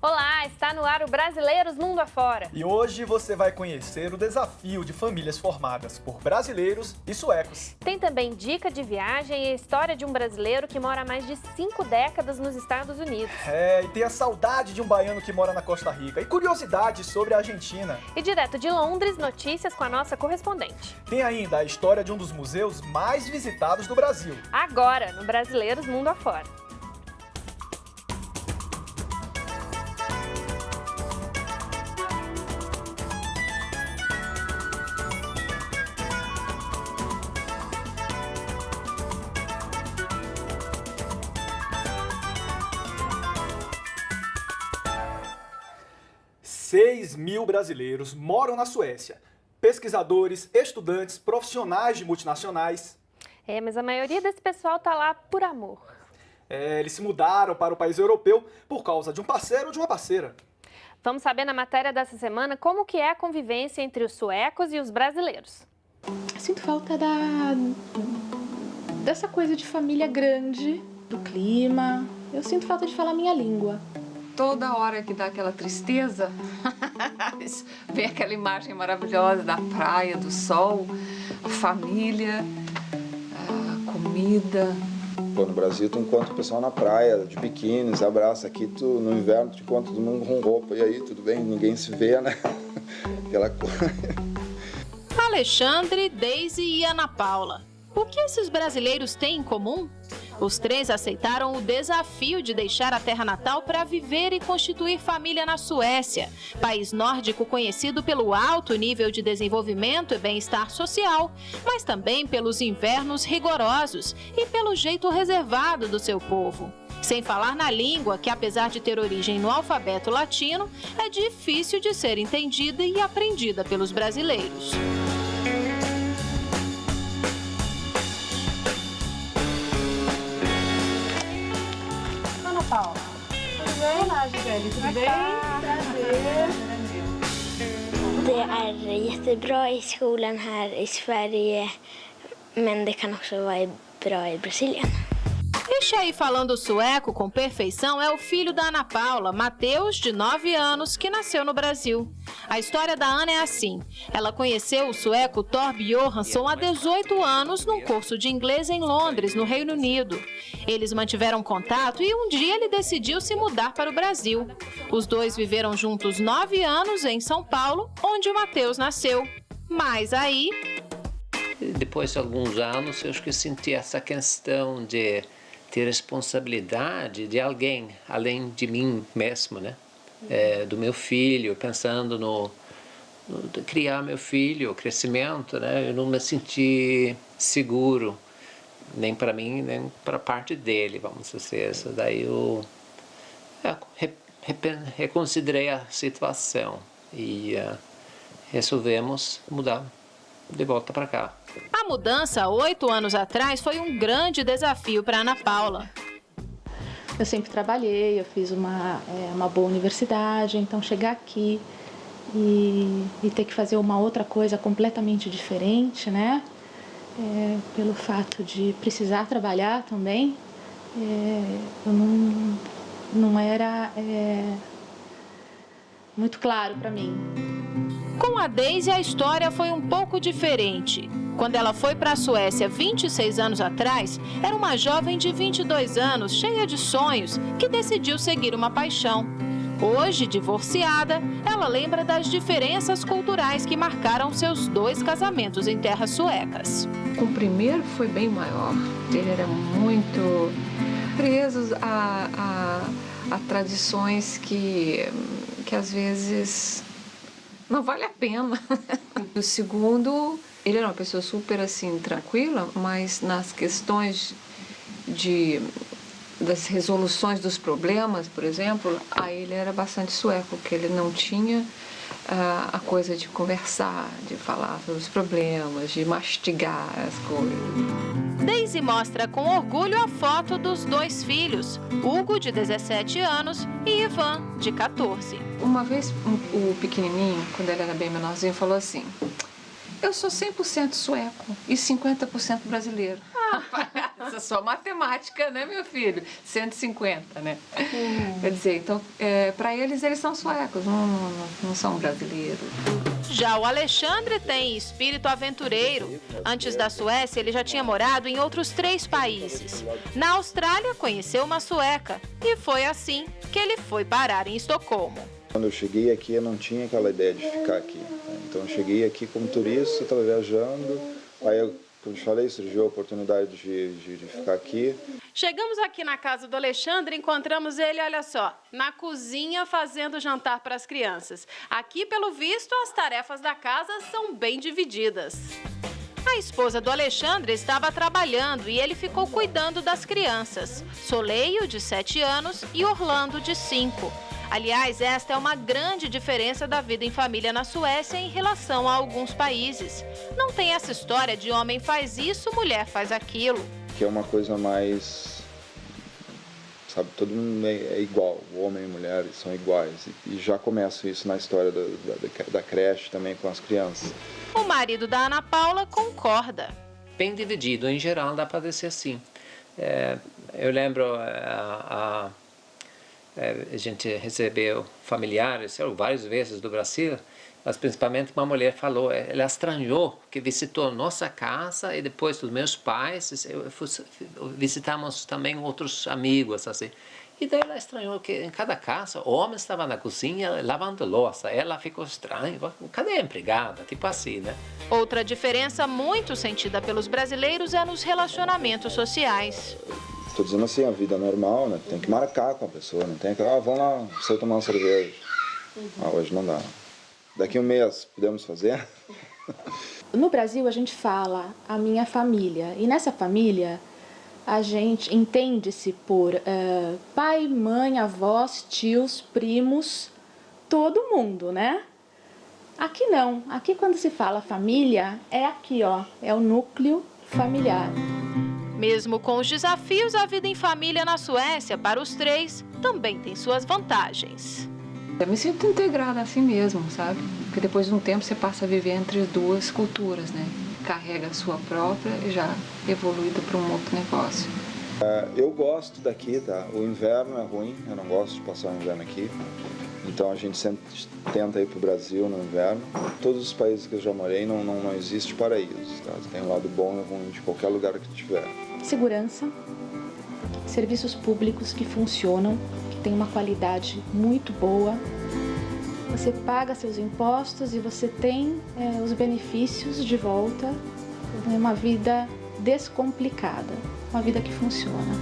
Olá, está no ar o Brasileiros Mundo Afora. E hoje você vai conhecer o desafio de famílias formadas por brasileiros e suecos. Tem também dica de viagem e a história de um brasileiro que mora há mais de 5 décadas nos Estados Unidos. E tem a saudade de um baiano que mora na Costa Rica e curiosidades sobre a Argentina. E direto de Londres, notícias com a nossa correspondente. Tem ainda a história de um dos museus mais visitados do Brasil. Agora, no Brasileiros Mundo Afora. Seis 6.000 brasileiros moram na Suécia. Pesquisadores, estudantes, profissionais de multinacionais. Mas a maioria desse pessoal tá lá por amor. Eles se mudaram para o país europeu por causa de um parceiro ou de uma parceira. Vamos saber na matéria dessa semana como que é a convivência entre os suecos e os brasileiros. Sinto falta dessa coisa de família grande, do clima. Eu sinto falta de falar minha língua. Toda hora que dá aquela tristeza, vem aquela imagem maravilhosa da praia, do sol, a família, a comida. Pô, no Brasil tu encontra o pessoal na praia, de biquíni, abraça. Aqui no inverno tu encontra todo mundo com roupa. E aí, tudo bem? Ninguém se vê, né? Aquela coisa. Alexandre, Deise e Ana Paula. O que esses brasileiros têm em comum? Os três aceitaram o desafio de deixar a terra natal para viver e constituir família na Suécia, país nórdico conhecido pelo alto nível de desenvolvimento e bem-estar social, mas também pelos invernos rigorosos e pelo jeito reservado do seu povo. Sem falar na língua, que apesar de ter origem no alfabeto latino, é difícil de ser entendida e aprendida pelos brasileiros. Paula. Tudo bem? Olá, Gisele. Tudo bem? Prazer. Det är jättebra i skolan här i Sverige, men det kan också vara bra i Brasilien. Este aí falando sueco com perfeição é o filho da Ana Paula, Matheus, de 9 anos, que nasceu no Brasil. A história da Ana é assim. Ela conheceu o sueco Thor Bjornsson há 18 anos num curso de inglês em Londres, no Reino Unido. Eles mantiveram contato e um dia ele decidiu se mudar para o Brasil. Os dois viveram juntos 9 anos em São Paulo, onde o Matheus nasceu. Mas aí... Depois de alguns anos, eu acho que senti essa questão de ter responsabilidade de alguém, além de mim mesmo, né? Do meu filho, pensando no criar meu filho, o crescimento, né? Eu não me senti seguro, nem para mim, nem para a parte dele, vamos dizer isso. Daí eu reconsiderei a situação e resolvemos mudar de volta para cá. A mudança, 8 anos atrás, foi um grande desafio para Ana Paula. Eu sempre trabalhei, eu fiz uma boa universidade, então chegar aqui e ter que fazer uma outra coisa completamente diferente, né? Pelo fato de precisar trabalhar também, eu não era muito claro para mim. Com a Deise, a história foi um pouco diferente. Quando ela foi para a Suécia 26 anos atrás, era uma jovem de 22 anos, cheia de sonhos, que decidiu seguir uma paixão. Hoje, divorciada, ela lembra das diferenças culturais que marcaram seus 2 casamentos em terras suecas. O primeiro foi bem maior. Ele era muito preso a tradições que às vezes não vale a pena. O segundo, ele era uma pessoa super assim tranquila, mas nas questões das resoluções dos problemas, por exemplo, aí ele era bastante sueco, porque ele não tinha a coisa de conversar, de falar sobre os problemas, de mastigar as coisas. Deise mostra com orgulho a foto dos 2 filhos, Hugo, de 17 anos, e Ivan, de 14. Uma vez o pequenininho, quando ele era bem menorzinho, falou assim: eu sou 100% sueco e 50% brasileiro. casa, só matemática, né, meu filho? 150, né? Quer dizer, então, para eles são suecos, não são brasileiros. Já o Alexandre tem espírito aventureiro. Antes da Suécia, ele já tinha morado em outros 3 países. Na Austrália, conheceu uma sueca e foi assim que ele foi parar em Estocolmo. Quando eu cheguei aqui, eu não tinha aquela ideia de ficar aqui, né? Então eu cheguei aqui como turista, estava viajando, aí como eu falei, surgiu a oportunidade de ficar aqui. Chegamos aqui na casa do Alexandre, encontramos ele, olha só, na cozinha fazendo jantar para as crianças. Aqui, pelo visto, as tarefas da casa são bem divididas. A esposa do Alexandre estava trabalhando e ele ficou cuidando das crianças. Soleio, de 7 anos, e Orlando, de 5. Aliás, esta é uma grande diferença da vida em família na Suécia em relação a alguns países. Não tem essa história de homem faz isso, mulher faz aquilo. Que é uma coisa mais, sabe, todo mundo é igual, o homem e a mulher são iguais. E já começa isso na história da creche também com as crianças. O marido da Ana Paula concorda. Bem dividido, em geral dá para dizer assim. Eu lembro, a gente recebeu familiares várias vezes do Brasil, mas principalmente uma mulher falou, ela estranhou que visitou nossa casa e depois dos meus pais, visitamos também outros amigos, assim. E daí ela estranhou que em cada casa o homem estava na cozinha lavando louça, ela ficou estranha, cadê a empregada? Tipo assim, né? Outra diferença muito sentida pelos brasileiros é nos relacionamentos sociais. Estou dizendo assim, a vida normal, né? Tem que marcar com a pessoa, não tem que, vamos lá, você tomar uma cerveja. Hoje não dá. Daqui um mês, podemos fazer? No Brasil, a gente fala a minha família. E nessa família, a gente entende-se por pai, mãe, avós, tios, primos, todo mundo, né? Aqui não. Aqui, quando se fala família, é aqui, ó. É o núcleo familiar. Mesmo com os desafios, a vida em família na Suécia, para os 3, também tem suas vantagens. Eu me sinto integrada assim mesmo, sabe? Porque depois de um tempo você passa a viver entre 2 culturas, né? Carrega a sua própria e já evoluído para um outro negócio. Eu gosto daqui, tá? O inverno é ruim, eu não gosto de passar o inverno aqui. Então a gente sempre tenta ir para o Brasil no inverno. Todos os países que eu já morei não existe paraíso, tá? Tem um lado bom e ruim de qualquer lugar que tiver. Segurança, serviços públicos que funcionam, que têm uma qualidade muito boa. Você paga seus impostos e você tem os benefícios de volta. É uma vida descomplicada, uma vida que funciona.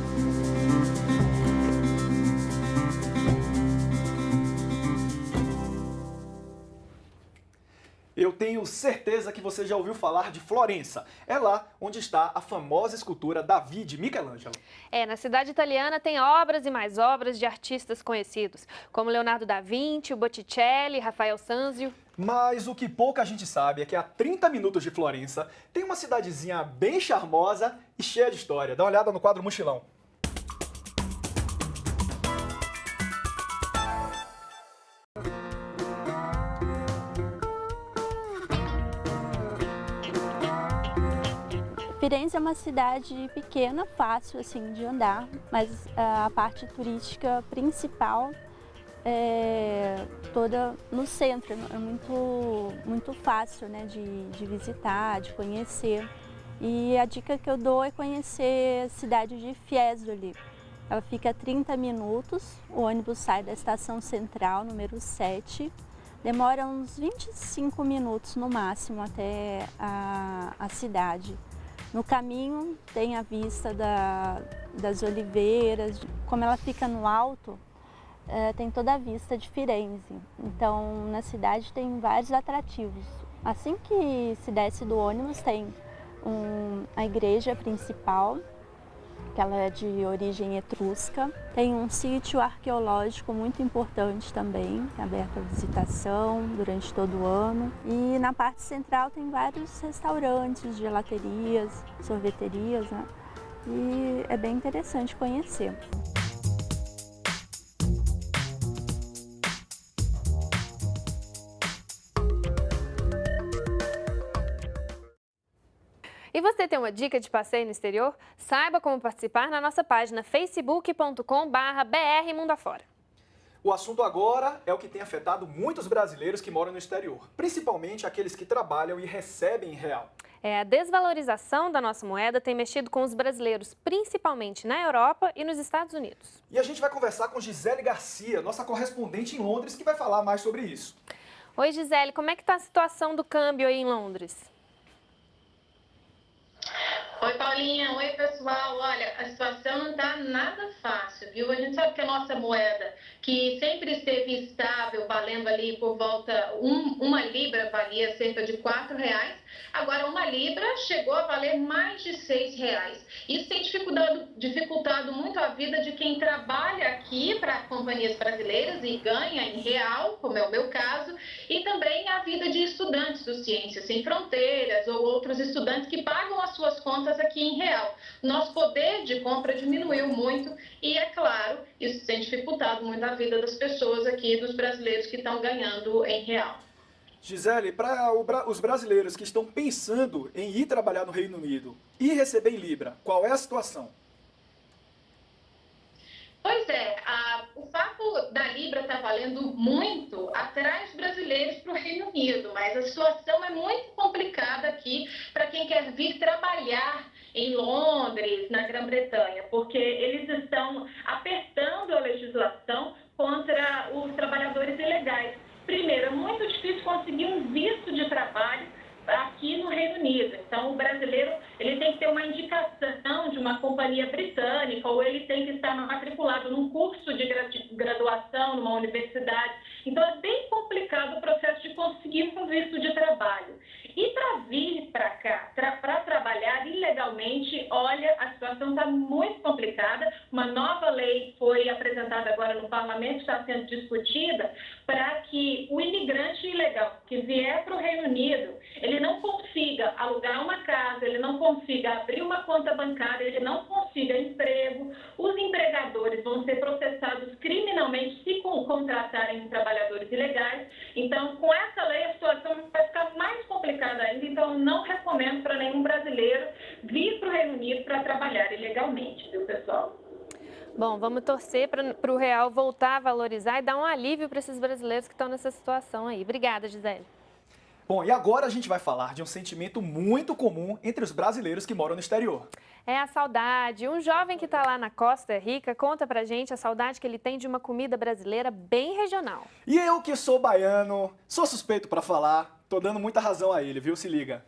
Eu tenho certeza que você já ouviu falar de Florença. É lá onde está a famosa escultura Davi de Michelangelo. Na cidade italiana tem obras e mais obras de artistas conhecidos, como Leonardo da Vinci, Botticelli, Rafael Sanzio. Mas o que pouca gente sabe é que a 30 minutos de Florença tem uma cidadezinha bem charmosa e cheia de história. Dá uma olhada no quadro Mochilão. Firenze é uma cidade pequena, fácil assim de andar, mas a parte turística principal é toda no centro, é muito fácil, né, de visitar, de conhecer. E a dica que eu dou é conhecer a cidade de Fiesole. Ela fica a 30 minutos, o ônibus sai da estação central, número 7, demora uns 25 minutos no máximo até a cidade. No caminho tem a vista das oliveiras, como ela fica no alto, tem toda a vista de Firenze. Então na cidade tem vários atrativos. Assim que se desce do ônibus tem a igreja principal, que ela é de origem etrusca. Tem um sítio arqueológico muito importante também, que é aberto à visitação durante todo o ano. E na parte central tem vários restaurantes, gelaterias, sorveterias, né? E é bem interessante conhecer. E você tem uma dica de passeio no exterior? Saiba como participar na nossa página facebook.com/BR Mundo Afora. O assunto agora é o que tem afetado muitos brasileiros que moram no exterior, principalmente aqueles que trabalham e recebem em real. A desvalorização da nossa moeda tem mexido com os brasileiros, principalmente na Europa e nos Estados Unidos. E a gente vai conversar com Gisele Garcia, nossa correspondente em Londres, que vai falar mais sobre isso. Oi, Gisele, como é que está a situação do câmbio aí em Londres? Oi, Paulinha. Oi, pessoal. Olha, a situação não está nada fácil, viu? A gente sabe que a nossa moeda, que sempre esteve estável, valendo ali por volta, uma libra valia cerca de R$4, agora uma libra chegou a valer mais de R$6. Isso tem dificultado muito a vida de quem trabalha aqui para companhias brasileiras e ganha em real, como é o meu caso, e também a vida de estudantes do Ciências Sem Fronteiras ou outros estudantes que pagam as suas contas aqui em real. Nosso poder de compra diminuiu muito e, é claro, isso tem dificultado muito a vida das pessoas aqui, dos brasileiros que estão ganhando em real. Gisele, para os brasileiros que estão pensando em ir trabalhar no Reino Unido e receber em Libra, qual é a situação? Pois é, o fato da Libra estar valendo muito atrai os brasileiros para o Reino Unido, mas a situação é muito complicada aqui para quem quer vir trabalhar em Londres, na Grã-Bretanha, porque eles estão apertando a legislação contra os trabalhadores ilegais. Primeiro, é muito difícil conseguir um visto de trabalho aqui no Reino Unido. Então, o brasileiro ele tem que ter uma indicação de uma companhia britânica ou ele tem que estar matriculado num curso de graduação numa universidade. Então, é bem complicado o processo de conseguir um visto de trabalho. E para vir para cá, para trabalhar ilegalmente, olha, a situação está muito complicada. Uma nova lei foi apresentada agora no parlamento, está sendo discutida, para que o imigrante ilegal que vier para o Reino Unido, ele não consiga alugar uma casa, ele não consiga abrir uma conta bancária, ele não consiga emprego. Os empregadores vão ser processados criminalmente se contratarem trabalhadores ilegais. Então, com essa lei, a situação vai ficar mais complicada ainda. Então, não recomendo para nenhum brasileiro vir para o Reino Unido para trabalhar ilegalmente, viu, pessoal? Bom, vamos torcer para o real voltar a valorizar e dar um alívio para esses brasileiros que estão nessa situação aí. Obrigada, Gisele. Bom, e agora a gente vai falar de um sentimento muito comum entre os brasileiros que moram no exterior. É a saudade. Um jovem que está lá na Costa Rica conta pra gente a saudade que ele tem de uma comida brasileira bem regional. E eu que sou baiano, sou suspeito para falar, tô dando muita razão a ele, viu? Se liga.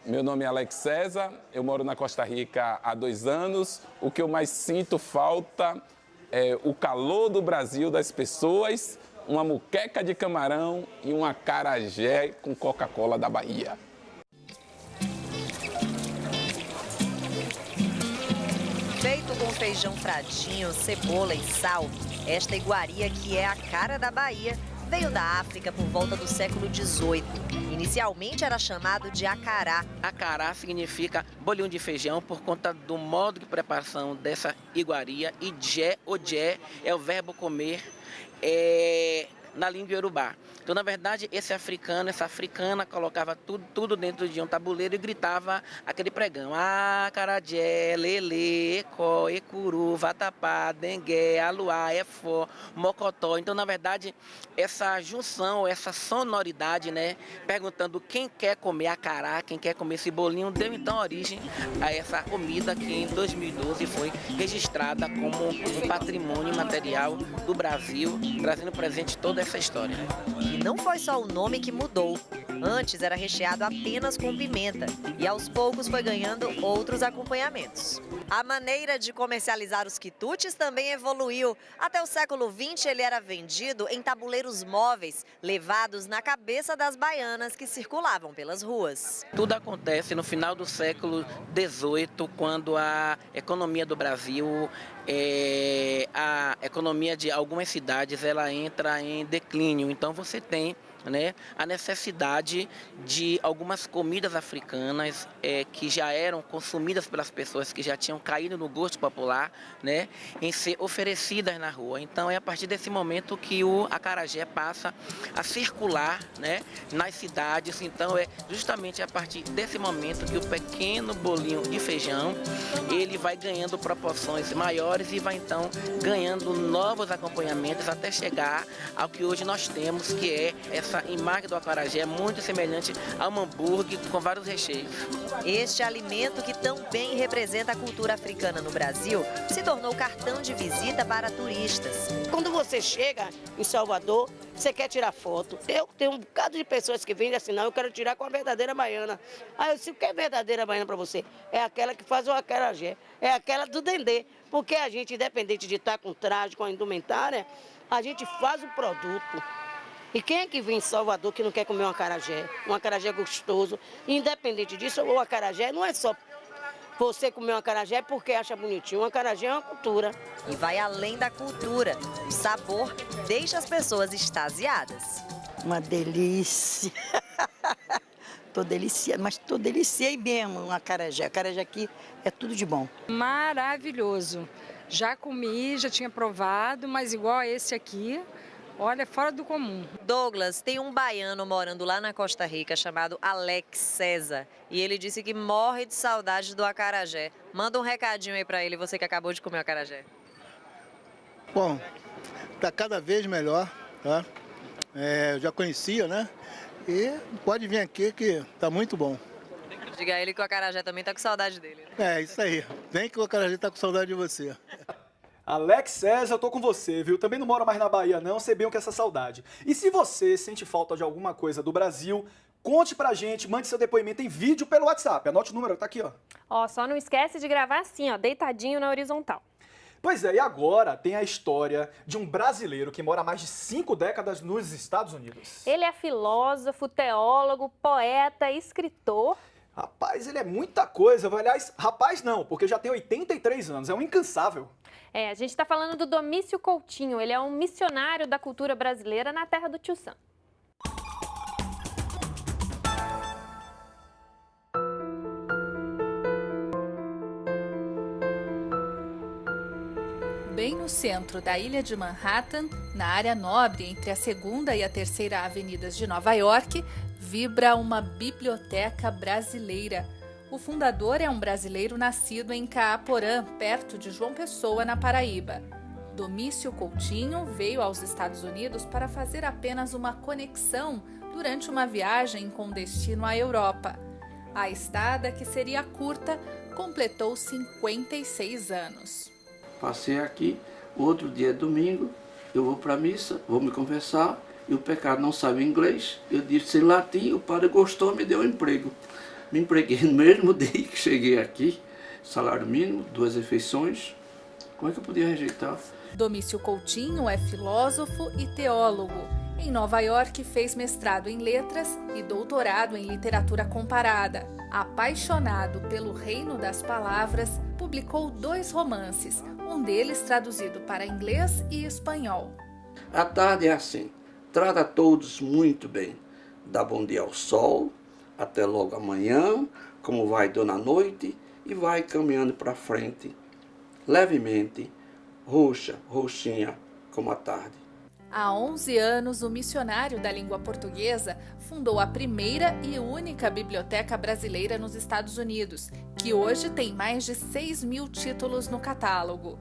Meu nome é Alex César, eu moro na Costa Rica há 2 anos. O que eu mais sinto falta é o calor do Brasil, das pessoas, uma muqueca de camarão e um acarajé com Coca-Cola da Bahia. Feito com feijão fradinho, cebola e sal, esta iguaria, que é a cara da Bahia, veio da África por volta do século XVIII. Inicialmente era chamado de acará. Acará significa bolinho de feijão por conta do modo de preparação dessa iguaria. E jé, o jé, é o verbo comer na língua iorubá. Então, na verdade, essa africana colocava tudo dentro de um tabuleiro e gritava aquele pregão. Acarajé, lelê, ecó, ecuru, vatapá, dengue, aluá, efó, mocotó. Então, na verdade, essa junção, essa sonoridade, né, perguntando quem quer comer acará, quem quer comer esse bolinho, deu então origem a essa comida que em 2012 foi registrada como um patrimônio material do Brasil, trazendo presente toda essa história. E não foi só o nome que mudou. Antes era recheado apenas com pimenta e aos poucos foi ganhando outros acompanhamentos. A maneira de comercializar os quitutes também evoluiu. Até o século XX ele era vendido em tabuleiros móveis, levados na cabeça das baianas que circulavam pelas ruas. Tudo acontece no final do século XVIII, quando a economia do Brasil, a economia de algumas cidades, ela entra em declínio. Então você tem né, a necessidade de algumas comidas africanas que já eram consumidas pelas pessoas que já tinham caído no gosto popular, né, em ser oferecidas na rua. Então é a partir desse momento que o acarajé passa a circular, né, nas cidades. Então é justamente a partir desse momento que o pequeno bolinho de feijão ele vai ganhando proporções maiores e vai então ganhando novos acompanhamentos até chegar ao que hoje nós temos, que é essa imagem do acarajé muito semelhante a um hambúrguer com vários recheios. Este alimento que tão bem representa a cultura africana no Brasil se tornou cartão de visita para turistas. Quando você chega em Salvador, você quer tirar foto. Eu tenho um bocado de pessoas que vêm assim, não, eu quero tirar com a verdadeira baiana. Aí eu disse, o que é verdadeira baiana para você? É aquela que faz o acarajé, é aquela do dendê. Porque a gente, independente de estar com traje, com a indumentária, a gente faz o produto. E quem é que vem em Salvador que não quer comer um acarajé gostoso? Independente disso, o acarajé não é só você comer um acarajé porque acha bonitinho. Um acarajé é uma cultura. E vai além da cultura. O sabor deixa as pessoas extasiadas. Uma delícia. Tô deliciei mesmo um acarajé. Acarajé aqui é tudo de bom. Maravilhoso. Já comi, já tinha provado, mas igual a esse aqui, olha, fora do comum. Douglas, tem um baiano morando lá na Costa Rica chamado Alex César. E ele disse que morre de saudade do acarajé. Manda um recadinho aí pra ele, você que acabou de comer o acarajé. Bom, tá cada vez melhor, tá? Eu já conhecia, né? E pode vir aqui que tá muito bom. Diga a ele que o acarajé também tá com saudade dele. É, isso aí. Vem que o acarajé tá com saudade de você. Alex César, eu tô com você, viu? Também não moro mais na Bahia não, sei bem o que é essa saudade. E se você sente falta de alguma coisa do Brasil, conte pra gente, mande seu depoimento em vídeo pelo WhatsApp. Anote o número, tá aqui, ó. Ó, só não esquece de gravar assim, ó, deitadinho na horizontal. Pois é, e agora tem a história de um brasileiro que mora há mais de 5 décadas nos Estados Unidos. Ele é filósofo, teólogo, poeta, escritor. Rapaz, ele é muita coisa. Aliás, rapaz não, porque já tem 83 anos, é um incansável. A gente está falando do Domício Coutinho. Ele é um missionário da cultura brasileira na terra do Tio Sam. Bem no centro da ilha de Manhattan, na área nobre entre a 2ª e a 3ª avenidas de Nova York, vibra uma biblioteca brasileira. O fundador é um brasileiro nascido em Caaporã, perto de João Pessoa, na Paraíba. Domício Coutinho veio aos Estados Unidos para fazer apenas uma conexão durante uma viagem com destino à Europa. A estada, que seria curta, completou 56 anos. Passei aqui, o outro dia é domingo, eu vou para a missa, vou me confessar, e o pecado não sabe inglês. Eu disse em latim, o padre gostou, me deu um emprego. Me empreguei no mesmo dia que cheguei aqui, salário mínimo, 2 refeições. Como é que eu podia rejeitar? Domício Coutinho é filósofo e teólogo. Em Nova York fez mestrado em letras e doutorado em literatura comparada. Apaixonado pelo reino das palavras, publicou 2 romances, um deles traduzido para inglês e espanhol. A tarde é assim, trata todos muito bem. Dá bom dia ao sol, até logo amanhã, como vai dona noite, e vai caminhando para frente, levemente, roxinha, como a tarde. Há 11 anos, o missionário da língua portuguesa fundou a primeira e única biblioteca brasileira nos Estados Unidos, que hoje tem mais de 6.000 títulos no catálogo.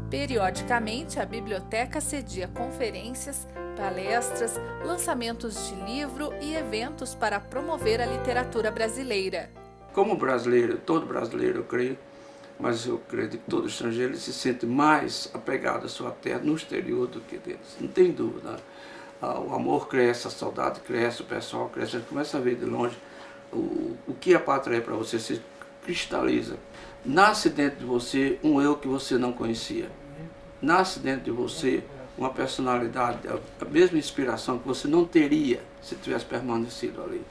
Periodicamente, a biblioteca cedia conferências, palestras, lançamentos de livro e eventos para promover a literatura brasileira. Como brasileiro, todo brasileiro, eu creio, mas eu acredito que todo estrangeiro se sente mais apegado à sua terra no exterior do que deles. Não tem dúvida. O amor cresce, a saudade cresce, o pessoal cresce, a gente começa a ver de longe o que a pátria é para você, se cristaliza. Nasce dentro de você um eu que você não conhecia. Nasce dentro de você uma personalidade, a mesma inspiração que você não teria se tivesse permanecido ali.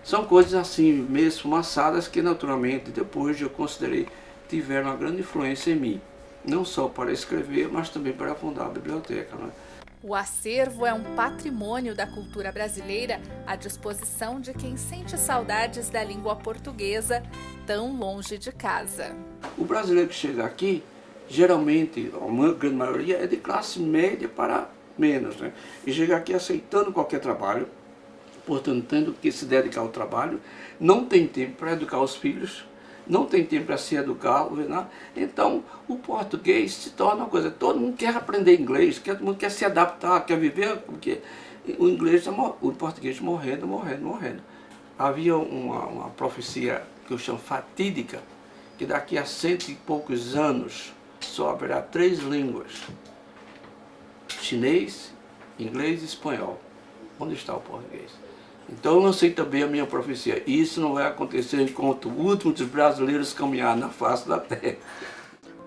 São coisas assim, meio esfumaçadas, que naturalmente depois eu considerei tiveram uma grande influência em mim. Não só para escrever, mas também para fundar a biblioteca, né? O acervo é um patrimônio da cultura brasileira à disposição de quem sente saudades da língua portuguesa tão longe de casa. O brasileiro que chega aqui, geralmente, a grande maioria, é de classe média para menos, né? E chega aqui aceitando qualquer trabalho, portanto, tendo que se dedicar ao trabalho, não tem tempo para educar os filhos, não tem tempo para se educar, né? Então o português se torna uma coisa, todo mundo quer aprender inglês, todo mundo quer se adaptar, quer viver, porque o português morrendo. Havia uma profecia que eu chamo fatídica, que daqui a 100 e poucos anos só haverá 3 línguas, chinês, inglês e espanhol. Onde está o português? Então eu lancei também a minha profecia. Isso não vai acontecer enquanto o último dos brasileiros caminhar na face da terra.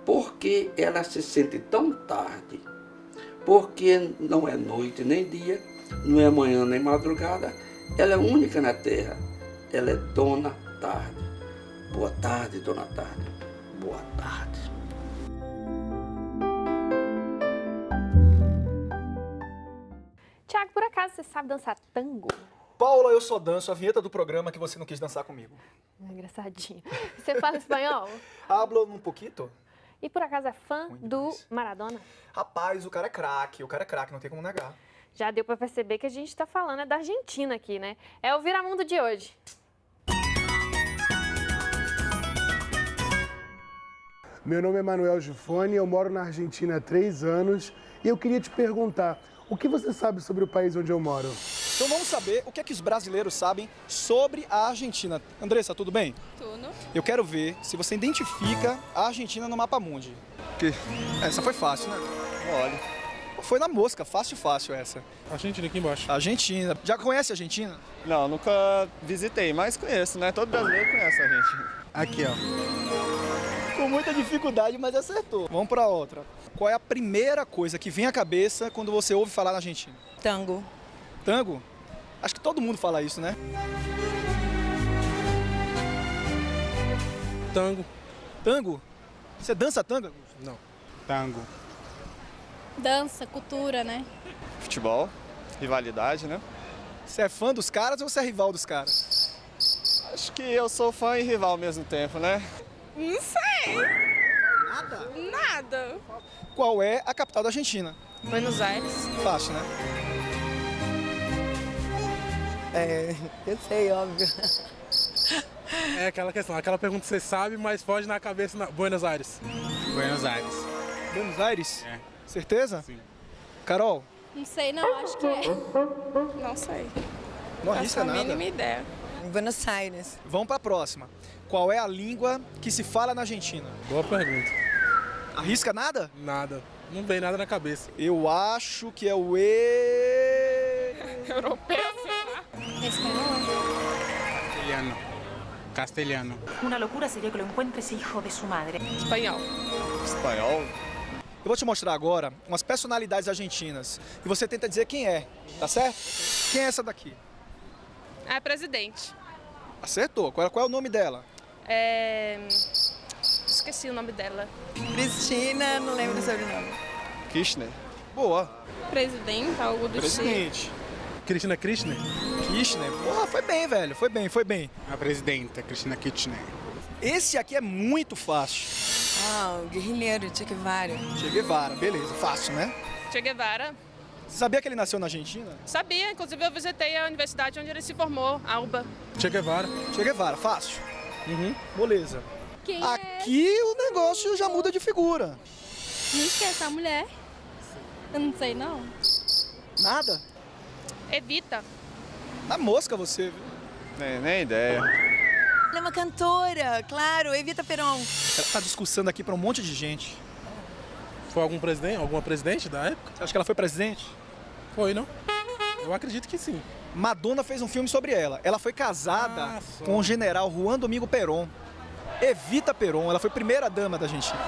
Porque ela se sente tão tarde, porque não é noite nem dia, não é manhã nem madrugada, ela é única na terra, ela é Dona Tarde. Boa tarde, Dona Tarde. Boa tarde. Tiago, por acaso você sabe dançar tango? Paula, eu só danço a vinheta do programa que você não quis dançar comigo. Engraçadinho. Você fala espanhol? Hablo um pouquinho. E por acaso é fã do Maradona? Rapaz, o cara é craque, não tem como negar. Já deu pra perceber que a gente tá falando da Argentina aqui, né? É o Viramundo de hoje. Meu nome é Manuel Gifone, eu moro na Argentina há 3 anos e eu queria te perguntar, o que você sabe sobre o país onde eu moro? Então vamos saber o que é que os brasileiros sabem sobre a Argentina. Andressa, tudo bem? Tudo. Eu quero ver se você identifica a Argentina no mapa mundi. Que? Essa foi fácil, né? Olha. Foi na mosca, fácil essa. Argentina aqui embaixo. Argentina. Já conhece a Argentina? Não, nunca visitei, mas conheço, né? Todo brasileiro conhece a Argentina. Aqui, ó. Com muita dificuldade, mas acertou. Vamos pra outra. Qual é a primeira coisa que vem à cabeça quando você ouve falar na Argentina? Tango. Tango? Acho que todo mundo fala isso, né? Tango. Tango? Você dança tango? Não. Tango. Dança, cultura, né? Futebol, rivalidade, né? Você é fã dos caras ou você é rival dos caras? Acho que eu sou fã e rival ao mesmo tempo, né? Não sei. Nada? Nada. Qual é a capital da Argentina? Buenos Aires. Fácil, né? Eu sei, óbvio. É aquela questão, aquela pergunta que você sabe, mas foge na cabeça na Buenos Aires. Buenos Aires. Buenos Aires? É. Certeza? Sim. Carol? Não sei, não, acho que é. Não sei. Não arrisca nada? Não faço a mínima ideia. Buenos Aires. Vamos para a próxima. Qual é a língua que se fala na Argentina? Boa pergunta. Arrisca nada? Nada. Não vem nada na cabeça. Eu acho que é o Europeu, sei lá. Castelhano. Castelhano. Una locura sería que lo encuentre ese hijo de su madre. Espanhol. Espanhol? Eu vou te mostrar agora umas personalidades argentinas e você tenta dizer quem é, tá certo? Quem é essa daqui? É presidente. Acertou. Qual é o nome dela? Esqueci o nome dela. Cristina, não lembro o sobrenome. Kirchner. Boa. Presidente, algo do Presidente. Cristina Kirchner? Kirchner. Porra, foi bem, velho. Foi bem. A presidenta, Cristina Kirchner. Esse aqui é muito fácil. Ah, o guerrilheiro, Che Guevara. Che Guevara, beleza. Fácil, né? Che Guevara. Você sabia que ele nasceu na Argentina? Sabia, inclusive eu visitei a universidade onde ele se formou, Alba. Che Guevara. Che Guevara, fácil. Beleza. Quem aqui o negócio já muda de figura. Não esquece a mulher. Eu não sei, não. Nada? Evita. Na mosca você, viu? Nem ideia. Ela é uma cantora, claro, Evita Peron. Ela tá discursando aqui pra um monte de gente. Foi alguma presidente da época? Você acha que ela foi presidente? Foi, não? Eu acredito que sim. Madonna fez um filme sobre ela. Ela foi casada com o general Juan Domingo Perón. Evita Peron, ela foi primeira dama da Argentina.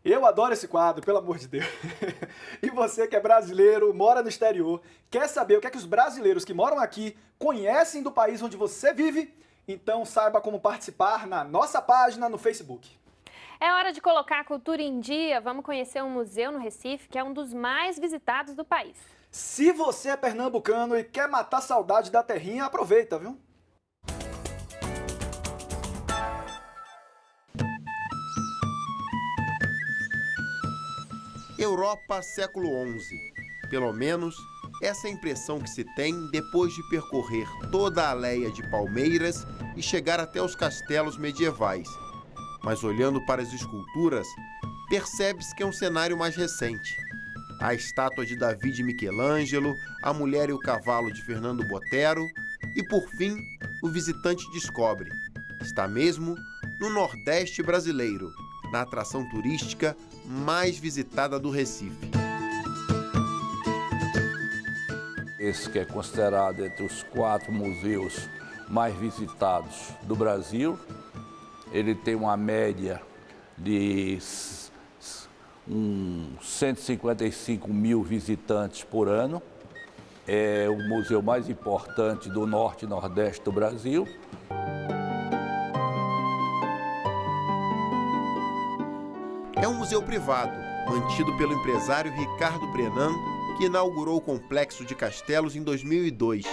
Eu adoro esse quadro, pelo amor de Deus. E você que é brasileiro, mora no exterior, quer saber o que é que os brasileiros que moram aqui conhecem do país onde você vive? Então saiba como participar na nossa página no Facebook. É hora de colocar a cultura em dia. Vamos conhecer um museu no Recife, que é um dos mais visitados do país. Se você é pernambucano e quer matar saudade da terrinha, aproveita, viu? Europa, século XI. Pelo menos, essa é a impressão que se tem depois de percorrer toda a Aleia de Palmeiras e chegar até os castelos medievais. Mas olhando para as esculturas, percebe-se que é um cenário mais recente. A estátua de Davi de Michelangelo, a mulher e o cavalo de Fernando Botero e, por fim, o visitante descobre: está mesmo no Nordeste brasileiro, na atração turística mais visitada do Recife. Esse que é considerado entre os 4 museus mais visitados do Brasil. Ele tem uma média de 155 mil visitantes por ano. É o museu mais importante do Norte e Nordeste do Brasil. É um museu privado, mantido pelo empresário Ricardo Brenan, que inaugurou o Complexo de Castelos em 2002.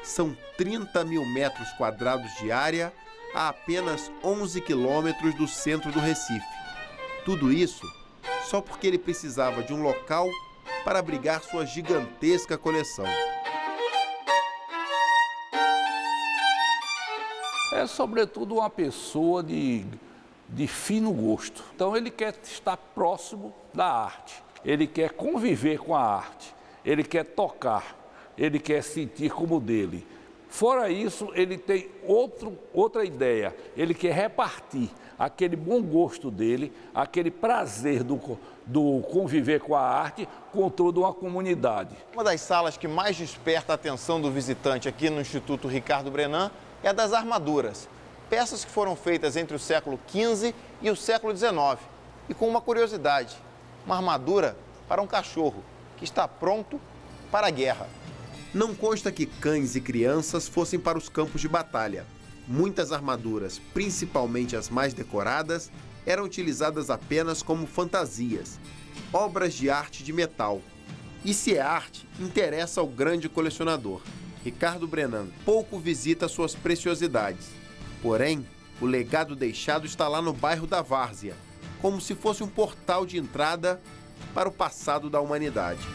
São 30 mil metros quadrados de área a apenas 11 quilômetros do centro do Recife. Tudo isso só porque ele precisava de um local para abrigar sua gigantesca coleção. É sobretudo uma pessoa de fino gosto. Então ele quer estar próximo da arte, ele quer conviver com a arte, ele quer tocar, ele quer sentir como dele. Fora isso, ele tem outra ideia, ele quer repartir aquele bom gosto dele, aquele prazer do conviver com a arte com toda uma comunidade. Uma das salas que mais desperta a atenção do visitante aqui no Instituto Ricardo Brenan é a das armaduras. Peças que foram feitas entre o século XV e o século XIX. E com uma curiosidade, uma armadura para um cachorro que está pronto para a guerra. Não consta que cães e crianças fossem para os campos de batalha. Muitas armaduras, principalmente as mais decoradas, eram utilizadas apenas como fantasias, obras de arte de metal. E se é arte, interessa ao grande colecionador. Ricardo Brenan pouco visita suas preciosidades. Porém, o legado deixado está lá no bairro da Várzea, como se fosse um portal de entrada para o passado da humanidade.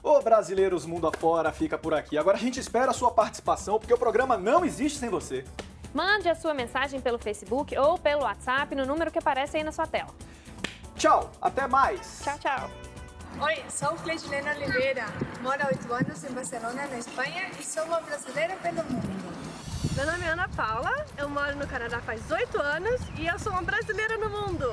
O Brasileiros Mundo Afora fica por aqui. Agora a gente espera a sua participação, porque o programa não existe sem você. Mande a sua mensagem pelo Facebook ou pelo WhatsApp no número que aparece aí na sua tela. Tchau, até mais. Tchau, tchau. Oi, sou Cleidilene Oliveira, moro há 8 anos em Barcelona, na Espanha, e sou uma brasileira pelo mundo. Meu nome é Ana Paula, eu moro no Canadá faz 8 anos e eu sou uma brasileira no mundo.